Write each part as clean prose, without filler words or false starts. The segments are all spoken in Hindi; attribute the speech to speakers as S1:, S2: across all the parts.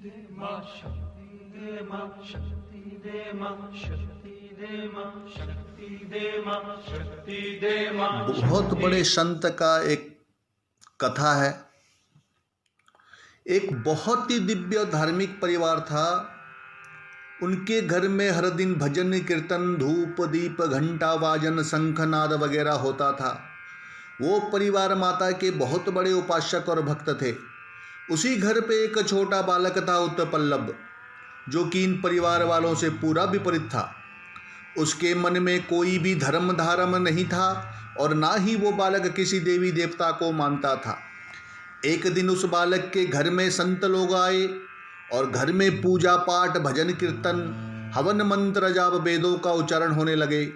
S1: मां शक्ति दे मां शक्ति दे मां शक्ति दे मां शक्ति दे मां शक्ति दे मां।
S2: बहुत बड़े संत का एक कथा है। एक बहुत ही दिव्य धार्मिक परिवार था। उनके घर में हर दिन भजन कीर्तन धूप दीप घंटा वाजन शंखनाद वगैरह होता था। वो परिवार माता के बहुत बड़े उपासक और भक्त थे। उसी घर पे एक छोटा बालक था उत्पल्लव, जो कि इन परिवार वालों से पूरा विपरीत था। उसके मन में कोई भी धर्म धारम नहीं था और ना ही वो बालक किसी देवी देवता को मानता था। एक दिन उस बालक के घर में संत लोग आए और घर में पूजा पाठ भजन कीर्तन हवन मंत्र जाप वेदों का उच्चारण होने लगे।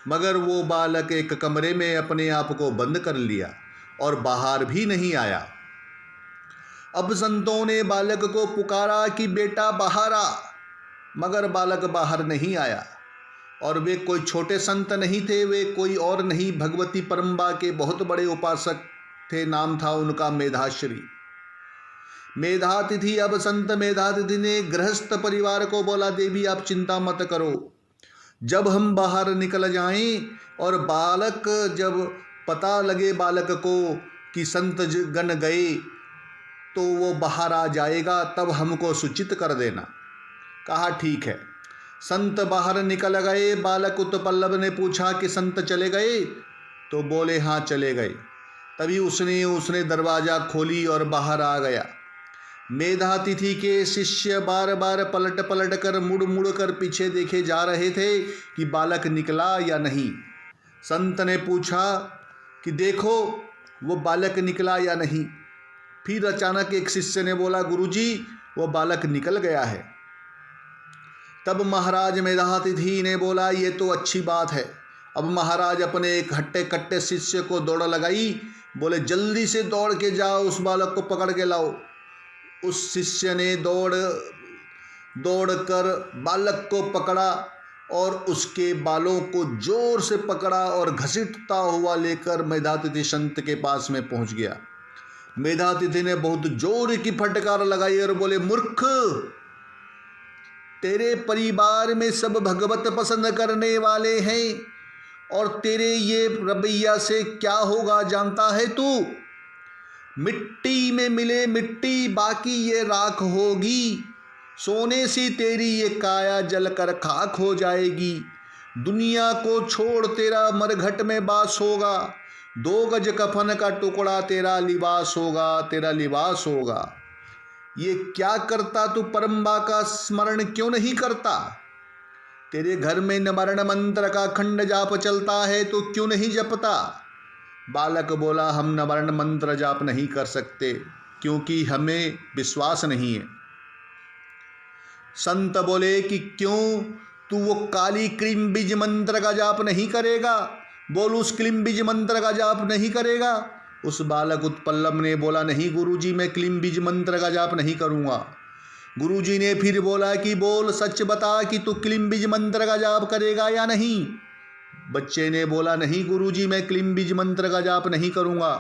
S2: मगर वो बालक एक कमरे में अपने आप को बंद कर लिया और बाहर भी नहीं आया। अब संतों ने बालक को पुकारा कि बेटा बाहर आ, मगर बालक बाहर नहीं आया। और वे कोई छोटे संत नहीं थे, वे कोई और नहीं भगवती परम्बा के बहुत बड़े उपासक थे। नाम था उनका मेधाश्री, मेधातिथि। अब संत मेधातिथि ने गृहस्थ परिवार को बोला, देवी आप चिंता मत करो, जब हम बाहर निकल जाएं और बालक जब पता लगे बालक को कि संत गण गए तो वो बाहर आ जाएगा, तब हमको सूचित कर देना। कहा ठीक है। संत बाहर निकल गए। बालक उत्पल्लव ने पूछा कि संत चले गए? तो बोले हाँ चले गए। तभी उसने दरवाज़ा खोली और बाहर आ गया। मेधातिथि के शिष्य बार बार पलट पलट कर मुड़ मुड़ कर पीछे देखे जा रहे थे कि बालक निकला या नहीं। संत ने पूछा कि देखो वो बालक निकला या नहीं। फिर अचानक एक शिष्य ने बोला, गुरुजी वो बालक निकल गया है। तब महाराज मेधातिथि ने बोला, ये तो अच्छी बात है। अब महाराज अपने एक हट्टे कट्टे शिष्य को दौड़ लगाई। बोले जल्दी से दौड़ के जाओ, उस बालक को पकड़ के लाओ। उस शिष्य ने दौड़ कर बालक को पकड़ा और उसके बालों को जोर से पकड़ा और घसीटता हुआ लेकर मेधातिथि संत के पास में पहुंच गया। मेधातिथि ने बहुत जोर की फटकार लगाई और बोले, मूर्ख, तेरे परिवार में सब भगवत पसंद करने वाले हैं और तेरे ये रवैया से क्या होगा जानता है तू? मिट्टी में मिले मिट्टी, बाकी ये राख होगी। सोने सी तेरी ये काया जलकर खाक हो जाएगी। दुनिया को छोड़ तेरा मरघट में बास होगा। 2 गज कफन का टुकड़ा तेरा लिबास होगा, तेरा लिबास होगा। ये क्या करता तू? परम्बा का स्मरण क्यों नहीं करता? तेरे घर में नवर्ण मंत्र का खंड जाप चलता है तो क्यों नहीं जपता? बालक बोला, हम नवर्ण मंत्र जाप नहीं कर सकते क्योंकि हमें विश्वास नहीं है। संत बोले कि क्यों, तू वो काली क्रीम बीज मंत्र का जाप नहीं करेगा? बोल, उस क्लीम बीज मंत्र का जाप नहीं करेगा? उस बालक उत्पल्लव ने बोला, नहीं गुरुजी, मैं क्लीम बीज मंत्र का जाप नहीं करूँगा। गुरुजी ने फिर बोला कि बोल, सच बता कि तू क्लीम बीज मंत्र का जाप करेगा या नहीं? बच्चे ने बोला, नहीं गुरुजी, मैं क्लीम बीज मंत्र का जाप नहीं करूँगा।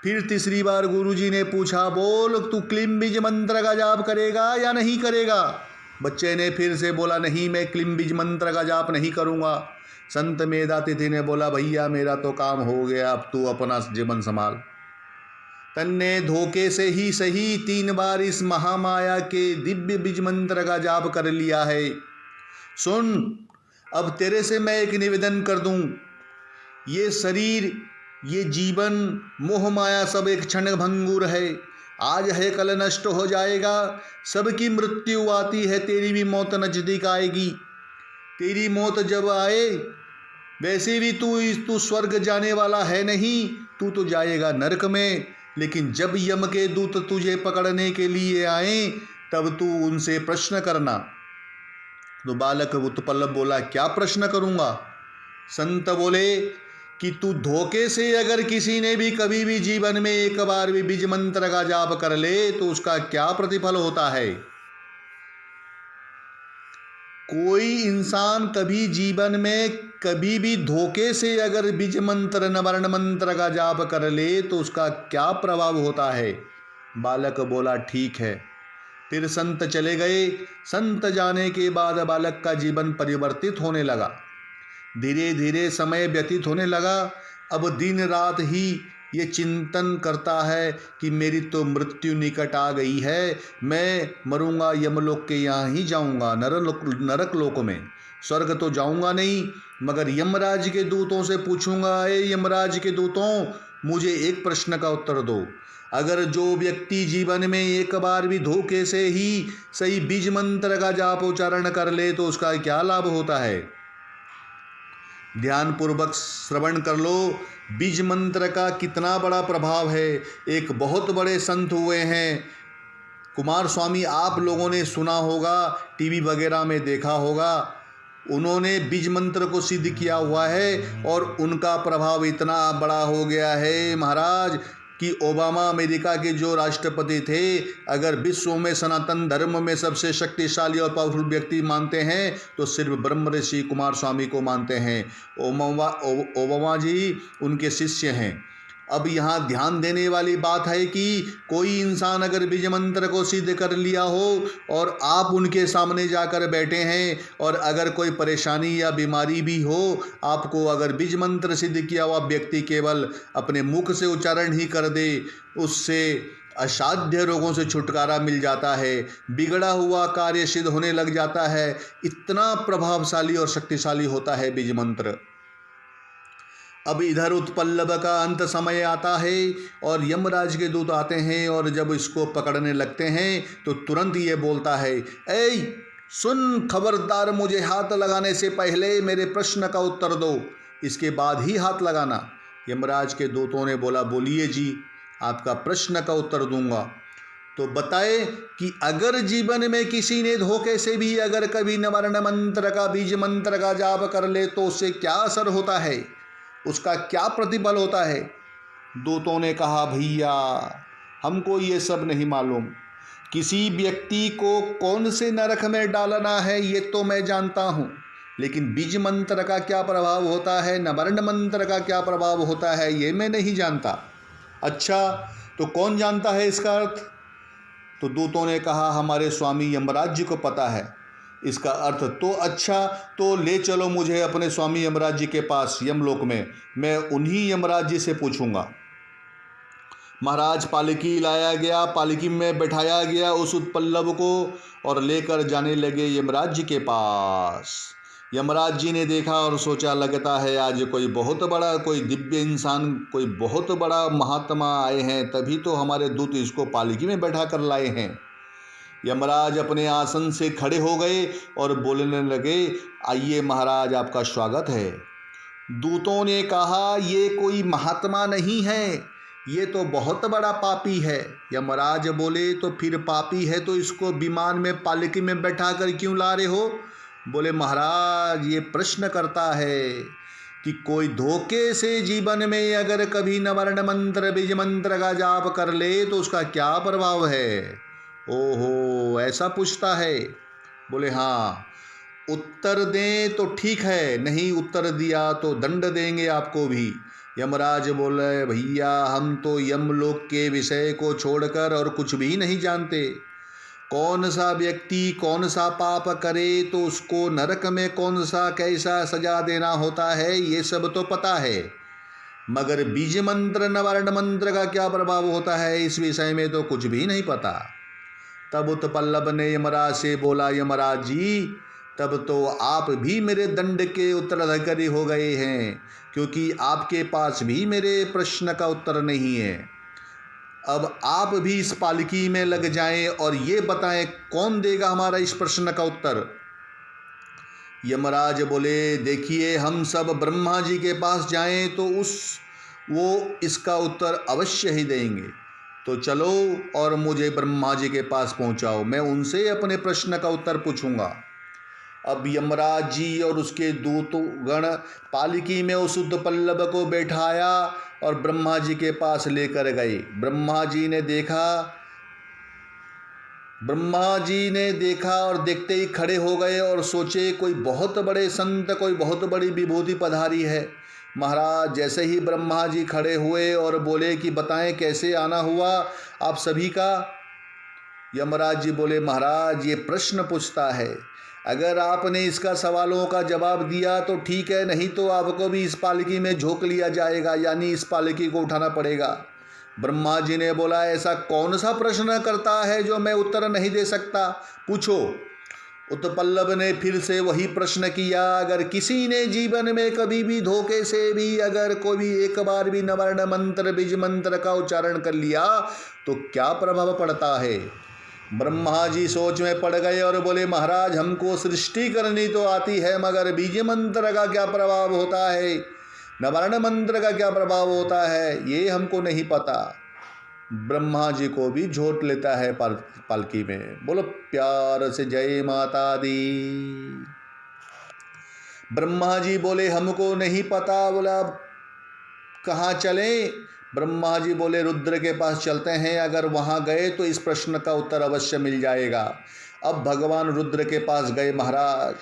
S2: फिर तीसरी बार गुरुजी ने पूछा, बोल तू क्लीम बीज मंत्र का जाप करेगा या नहीं करेगा? बच्चे ने फिर से बोला, नहीं मैं क्लीम बीज मंत्र का जाप नहीं करूँगा। संत मेधातिथि ने बोला, भैया मेरा तो काम हो गया, अब तू अपना जीवन संभाल। तन्ने धोखे से ही सही 3 बार इस महामाया के दिव्य बीज मंत्र का जाप कर लिया है। सुन, अब तेरे से मैं एक निवेदन कर दूं, ये शरीर, ये जीवन, मोह माया सब एक क्षण भंगुर है। आज है कल नष्ट हो जाएगा। सबकी मृत्यु आती है, तेरी भी मौत नजदीक आएगी। तेरी मौत जब आए, वैसे भी तू स्वर्ग जाने वाला है नहीं, तू तो जाएगा नरक में। लेकिन जब यम के दूत तुझे पकड़ने के लिए आए, तब तू उनसे प्रश्न करना। तो बालक उत्पल्लव बोला, क्या प्रश्न करूँगा? संत बोले कि तू धोखे से अगर किसी ने भी कभी भी जीवन में एक बार भी बीज मंत्र का जाप कर ले तो उसका क्या प्रतिफल होता है? कोई इंसान कभी जीवन में कभी भी धोखे से अगर बीज मंत्र नवर्ण मंत्र का जाप कर ले तो उसका क्या प्रभाव होता है? बालक बोला, ठीक है, फिर संत चले गए। संत जाने के बाद बालक का जीवन परिवर्तित होने लगा। धीरे धीरे समय व्यतीत होने लगा। अब दिन रात ही ये चिंतन करता है कि मेरी तो मृत्यु निकट आ गई है, मैं मरूंगा, यमलोक के यहाँ ही जाऊंगा, नरक लोक में। स्वर्ग तो जाऊंगा नहीं, मगर यमराज के दूतों से पूछूंगा, ए यमराज के दूतों, मुझे एक प्रश्न का उत्तर दो। अगर जो व्यक्ति जीवन में एक बार भी धोखे से ही सही बीज मंत्र का जाप उच्चारण कर ले तो उसका क्या लाभ होता है? ध्यान पूर्वक श्रवण कर लो, बीज मंत्र का कितना बड़ा प्रभाव है। एक बहुत बड़े संत हुए हैं कुमार स्वामी, आप लोगों ने सुना होगा, टीवी वगैरह में देखा होगा। उन्होंने बीज मंत्र को सिद्ध किया हुआ है और उनका प्रभाव इतना बड़ा हो गया है महाराज कि ओबामा अमेरिका के जो राष्ट्रपति थे, अगर विश्व में सनातन धर्म में सबसे शक्तिशाली और पावरफुल व्यक्ति मानते हैं तो सिर्फ ब्रह्म ऋषि कुमार स्वामी को मानते हैं। ओबामा जी उनके शिष्य हैं। अब यहाँ ध्यान देने वाली बात है कि कोई इंसान अगर बीज मंत्र को सिद्ध कर लिया हो और आप उनके सामने जाकर बैठे हैं और अगर कोई परेशानी या बीमारी भी हो, आपको अगर बीज मंत्र सिद्ध किया हुआ व्यक्ति केवल अपने मुख से उच्चारण ही कर दे, उससे असाध्य रोगों से छुटकारा मिल जाता है, बिगड़ा हुआ कार्य सिद्ध होने लग जाता है। इतना प्रभावशाली और शक्तिशाली होता है बीज मंत्र। अब इधर उत्पल्लव का अंत समय आता है और यमराज के दूत आते हैं और जब इसको पकड़ने लगते हैं तो तुरंत ये बोलता है, ऐ सुन, खबरदार, मुझे हाथ लगाने से पहले मेरे प्रश्न का उत्तर दो, इसके बाद ही हाथ लगाना। यमराज के दूतों ने बोला, बोलिए जी, आपका प्रश्न का उत्तर दूंगा। तो बताए कि अगर जीवन में किसी ने धोखे से भी अगर कभी निवारण मंत्र का बीज मंत्र का जाप कर ले तो उससे क्या असर होता है, उसका क्या प्रतिफल होता है? दूतों ने कहा, भैया हमको ये सब नहीं मालूम। किसी व्यक्ति को कौन से नरक में डालना है ये तो मैं जानता हूँ, लेकिन बीज मंत्र का क्या प्रभाव होता है, नवर्ण मंत्र का क्या प्रभाव होता है, ये मैं नहीं जानता। अच्छा, तो कौन जानता है इसका अर्थ? तो दूतों ने कहा, हमारे स्वामी यमराज जी को पता है इसका अर्थ। तो अच्छा, तो ले चलो मुझे अपने स्वामी यमराज जी के पास यमलोक में, मैं उन्हीं यमराज जी से पूछूंगा। महाराज पालकी लाया गया, पालकी में बैठाया गया उस उत्पल्लव को और लेकर जाने लगे यमराज जी के पास। यमराज जी ने देखा और सोचा, लगता है आज कोई बहुत बड़ा, कोई दिव्य इंसान, कोई बहुत बड़ा महात्मा आए हैं, तभी तो हमारे दूत इसको पालकी में बैठा कर लाए हैं। यमराज अपने आसन से खड़े हो गए और बोलने लगे, आइए महाराज, आपका स्वागत है। दूतों ने कहा, ये कोई महात्मा नहीं है, ये तो बहुत बड़ा पापी है। यमराज बोले, तो फिर पापी है तो इसको विमान में पालकी में बैठा कर क्यों ला रहे हो? बोले, महाराज ये प्रश्न करता है कि कोई धोखे से जीवन में अगर कभी नवर्ण मंत्र बीज मंत्र का जाप कर ले तो उसका क्या प्रभाव है? ओहो, ऐसा पूछता है। बोले, हाँ, उत्तर दें तो ठीक है, नहीं उत्तर दिया तो दंड देंगे आपको भी। यमराज बोले, भैया हम तो यमलोक के विषय को छोड़कर और कुछ भी नहीं जानते। कौन सा व्यक्ति कौन सा पाप करे तो उसको नरक में कौन सा कैसा सजा देना होता है ये सब तो पता है, मगर बीज मंत्र नवर्ण मंत्र का क्या प्रभाव होता है इस विषय में तो कुछ भी नहीं पता। तब उत्पल्लव ने यमराज से बोला, यमराज जी, तब तो आप भी मेरे दंड के उत्तराधिकारी हो गए हैं, क्योंकि आपके पास भी मेरे प्रश्न का उत्तर नहीं है। अब आप भी इस पालकी में लग जाएं और ये बताएं कौन देगा हमारा इस प्रश्न का उत्तर। यमराज बोले, देखिए, हम सब ब्रह्मा जी के पास जाएं तो वो इसका उत्तर अवश्य ही देंगे। तो चलो और मुझे ब्रह्मा जी के पास पहुंचाओ, मैं उनसे अपने प्रश्न का उत्तर पूछूंगा। अब यमराज जी और उसके दूतगण पालकी में उस उत्पल्लव को बैठाया और ब्रह्मा जी के पास लेकर गए। ब्रह्मा जी ने देखा और देखते ही खड़े हो गए और सोचे, कोई बहुत बड़े संत, कोई बहुत बड़ी विभूति पधारी है। महाराज जैसे ही ब्रह्मा जी खड़े हुए और बोले कि बताएं कैसे आना हुआ आप सभी का, यमराज जी बोले महाराज ये प्रश्न पूछता है, अगर आपने इसका सवालों का जवाब दिया तो ठीक है, नहीं तो आपको भी इस पालकी में झोंक लिया जाएगा, यानी इस पालकी को उठाना पड़ेगा। ब्रह्मा जी ने बोला ऐसा कौन सा प्रश्न करता है जो मैं उत्तर नहीं दे सकता, पूछो। उत्पल्लव ने फिर से वही प्रश्न किया, अगर किसी ने जीवन में कभी भी धोखे से भी अगर कोई एक बार भी नवर्ण मंत्र बीज मंत्र का उच्चारण कर लिया तो क्या प्रभाव पड़ता है। ब्रह्मा जी सोच में पड़ गए और बोले महाराज हमको सृष्टि करनी तो आती है, मगर बीज मंत्र का क्या प्रभाव होता है, नवर्ण मंत्र का क्या प्रभाव होता है, ये हमको नहीं पता। ब्रह्मा जी को भी झोंक लेता है पालकी में। बोलो प्यार से जय माता दी। ब्रह्मा जी बोले हमको नहीं पता। बोला कहाँ चलें? ब्रह्मा जी बोले रुद्र के पास चलते हैं, अगर वहाँ गए तो इस प्रश्न का उत्तर अवश्य मिल जाएगा। अब भगवान रुद्र के पास गए महाराज।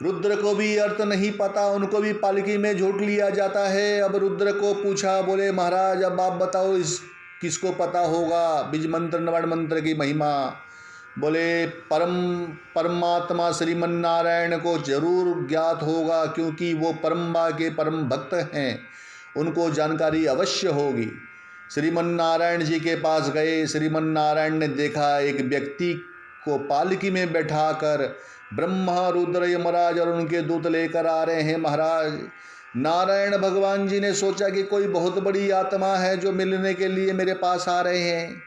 S2: रुद्र को भी अर्थ नहीं पता, उनको भी पालकी में झोंक लिया जाता है। अब रुद्र को पूछा, बोले महाराज अब आप बताओ इस किसको पता होगा बीज मंत्र नवर्ण मंत्र की महिमा। बोले परमात्मा श्रीमन नारायण को जरूर ज्ञात होगा, क्योंकि वो परम्बा के परम भक्त हैं, उनको जानकारी अवश्य होगी। श्रीमन नारायण जी के पास गए। श्रीमन नारायण ने देखा एक व्यक्ति को पालकी में बैठाकर ब्रह्मा रुद्र यमराज और उनके दूत लेकर आ रहे हैं महाराज। नारायण भगवान जी ने सोचा कि कोई बहुत बड़ी आत्मा है जो मिलने के लिए मेरे पास आ रहे हैं।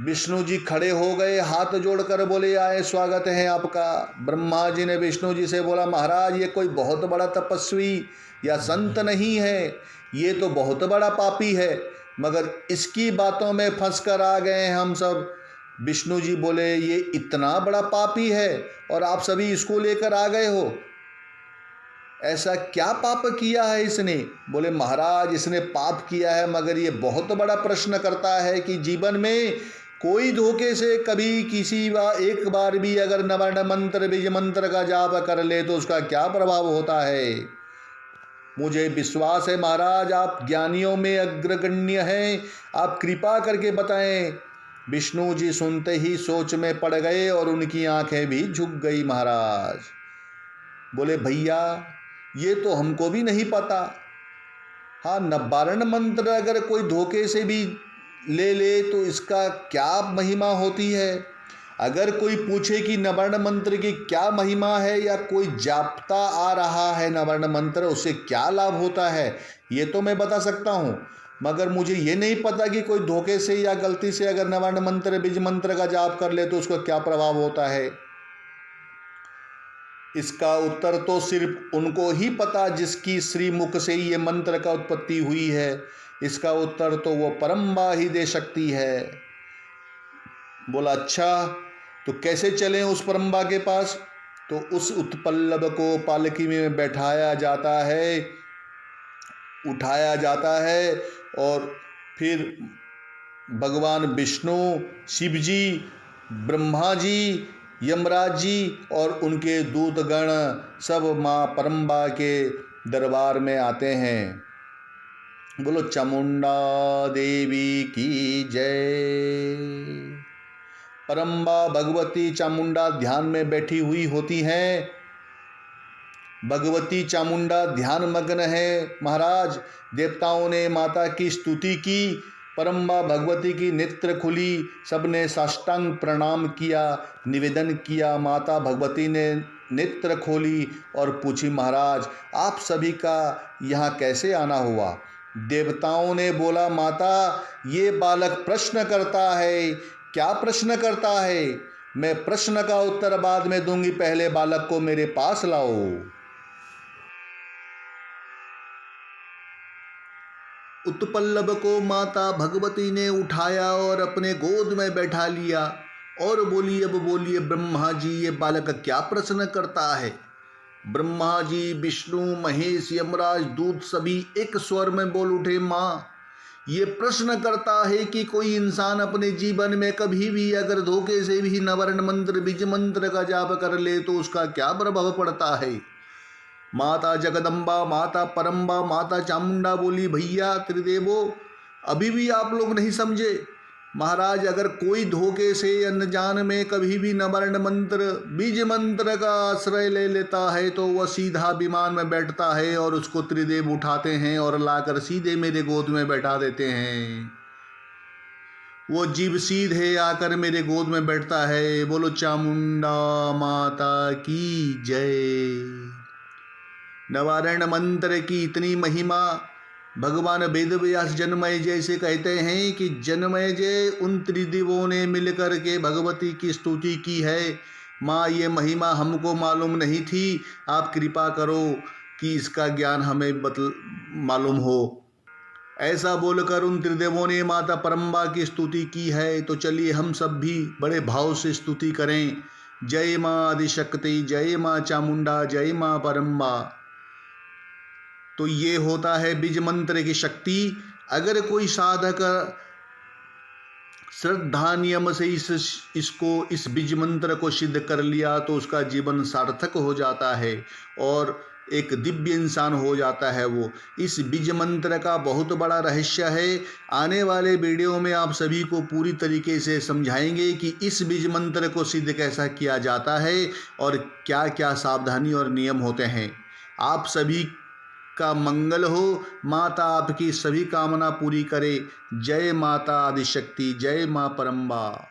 S2: विष्णु जी खड़े हो गए, हाथ जोड़कर बोले आए स्वागत है आपका। ब्रह्मा जी ने विष्णु जी से बोला महाराज ये कोई बहुत बड़ा तपस्वी या संत नहीं है, ये तो बहुत बड़ा पापी है, मगर इसकी बातों में फंस कर आ गए हैं हम सब। विष्णु जी बोले ये इतना बड़ा पापी है और आप सभी इसको लेकर आ गए हो, ऐसा क्या पाप किया है इसने? बोले महाराज इसने पाप किया है, मगर ये बहुत बड़ा प्रश्न करता है कि जीवन में कोई धोखे से कभी किसी एक बार भी अगर नवर्ण मंत्र बीज मंत्र का जाप कर ले तो उसका क्या प्रभाव होता है। मुझे विश्वास है महाराज आप ज्ञानियों में अग्रगण्य हैं, आप कृपा करके बताएं। विष्णु जी सुनते ही सोच में पड़ गए और उनकी आंखें भी झुक गई महाराज। बोले भैया ये तो हमको भी नहीं पता। हाँ नवारण मंत्र अगर कोई धोखे से भी ले तो इसका क्या महिमा होती है। अगर कोई पूछे कि नवर्ण मंत्र की क्या महिमा है या कोई जापता आ रहा है नवर्ण मंत्र उससे क्या लाभ होता है, ये तो मैं बता सकता हूँ, मगर मुझे ये नहीं पता कि कोई धोखे से या गलती से अगर नवर्ण मंत्र बीज मंत्र का जाप कर ले तो उसका क्या प्रभाव होता है। इसका उत्तर तो सिर्फ उनको ही पता जिसकी श्रीमुख से ये मंत्र का उत्पत्ति हुई है। इसका उत्तर तो वो परम्बा ही दे सकती है। बोला अच्छा तो कैसे चलें उस परम्बा के पास? तो उस उत्पल्लव को पालकी में बैठाया जाता है, उठाया जाता है और फिर भगवान विष्णु, शिव जी, ब्रह्मा जी, यमराज जी और उनके दूतगण सब माँ परम्बा के दरबार में आते हैं। बोलो चामुंडा देवी की जय। परम्बा भगवती चामुंडा ध्यान में बैठी हुई होती हैं। भगवती चामुंडा ध्यान मग्न है महाराज। देवताओं ने माता की स्तुति की, परम्बा भगवती की नेत्र खुली, सबने साष्टांग प्रणाम किया, निवेदन किया। माता भगवती ने नेत्र खोली और पूछी महाराज आप सभी का यहाँ कैसे आना हुआ? देवताओं ने बोला माता ये बालक प्रश्न करता है। क्या प्रश्न करता है? मैं प्रश्न का उत्तर बाद में दूंगी, पहले बालक को मेरे पास लाओ। उत्पल्लव को माता भगवती ने उठाया और अपने गोद में बैठा लिया और बोली अब बोलिए ब्रह्मा जी ये बालक क्या प्रश्न करता है? ब्रह्मा जी, विष्णु, महेश, यमराज, दूत सभी एक स्वर में बोल उठे माँ ये प्रश्न करता है कि कोई इंसान अपने जीवन में कभी भी अगर धोखे से भी नवर्ण मंत्र बीज मंत्र का जाप कर ले तो उसका क्या प्रभाव पड़ता है। माता जगदम्बा, माता परम्बा, माता चामुंडा बोली भैया त्रिदेवो अभी भी आप लोग नहीं समझे। महाराज, अगर कोई धोखे से अनजान में कभी भी नवर्ण मंत्र बीज मंत्र का आश्रय ले लेता है तो वह सीधा विमान में बैठता है और उसको त्रिदेव उठाते हैं और लाकर सीधे मेरे गोद में बैठा देते हैं। वो जीव सीधे आकर मेरे गोद में बैठता है। बोलो चामुंडा माता की जय। नवारण मंत्र की इतनी महिमा भगवान वेदव्यास जन्मेजय से कहते हैं कि जन्मेजय उन त्रिदेवों ने मिलकर के भगवती की स्तुति की है। माँ, ये महिमा हमको मालूम नहीं थी, आप कृपा करो कि इसका ज्ञान हमें मालूम हो। ऐसा बोलकर उन त्रिदेवों ने माता परम्बा की स्तुति की है। तो चलिए हम सब भी बड़े भाव से स्तुति करें। जय माँ आदिशक्ति, जय माँ चामुंडा, जय माँ परम्बा। तो ये होता है बीज मंत्र की शक्ति। अगर कोई साधक श्रद्धा नियम से इस बीज मंत्र को सिद्ध कर लिया तो उसका जीवन सार्थक हो जाता है और एक दिव्य इंसान हो जाता है वो। इस बीज मंत्र का बहुत बड़ा रहस्य है। आने वाले वीडियो में आप सभी को पूरी तरीके से समझाएंगे कि इस बीज मंत्र को सिद्ध कैसा किया जाता है और क्या क्या सावधानी और नियम होते हैं। आप सभी का मंगल हो। माता आपकी सभी कामना पूरी करे। जय माता आदिशक्ति, जय माँ परम्बा।